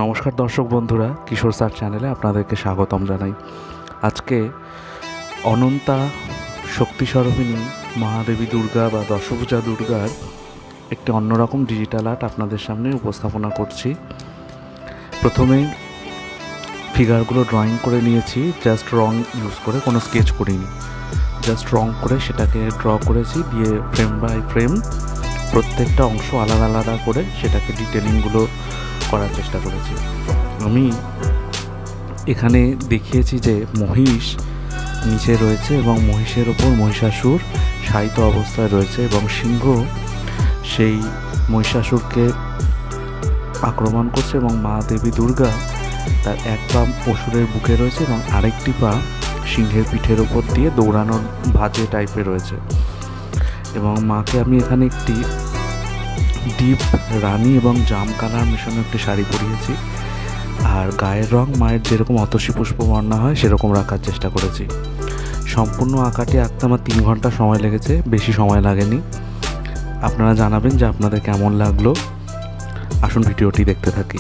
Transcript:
নমস্কার দর্শক বন্ধুরা, কিশোর স্যার চ্যানেলে আপনাদেরকে স্বাগতম জানাই। আজকে অনন্তা শক্তি স্বরূপিণী মহাদেবী দুর্গা বা দশভুজা দুর্গার একটি অন্যরকম ডিজিটাল আর্ট আপনাদের সামনে উপস্থাপনা করছি। প্রথমেই ফিগারগুলো ড্রয়িং করে নিয়েছি, জাস্ট রং ইউজ করে, কোনো স্কেচ করিনি, জাস্ট রং করে সেটাকে ড্র করেছি, দিয়ে ফ্রেম বাই ফ্রেম প্রত্যেকটা অংশ আলাদা আলাদা করে সেটাকে ডিটেলিংগুলো করার চেষ্টা করেছি। আমি এখানে দেখিয়েছি যে মহিষ নিচে রয়েছে এবং মহিষের ওপর মহিষাসুর শায়িত অবস্থায় রয়েছে এবং সিংহ সেই মহিষাসুরকে আক্রমণ করছে এবং মা দেবী দুর্গা তার এক পা অসুরের বুকে রয়েছে এবং আরেকটি পা সিংহের পিঠের ওপর দিয়ে দৌড়ানোর ভাজে টাইপের রয়েছে। এবং মাকে আমি এখানে একটি ডিপ রানী এবং জাম কালার মেশানো একটি শাড়ি পরিয়েছি, আর গায়ের রং মায়ের যেরকম অতসী পুষ্পবর্ণা হয় সেরকম রাখার চেষ্টা করেছি। সম্পূর্ণ আঁকাটি আঁকতে আমার 3 ঘন্টা সময় লেগেছে, বেশি সময় লাগেনি। আপনারা জানাবেন যে আপনাদের কেমন লাগলো। আসুন ভিডিওটি দেখতে থাকি।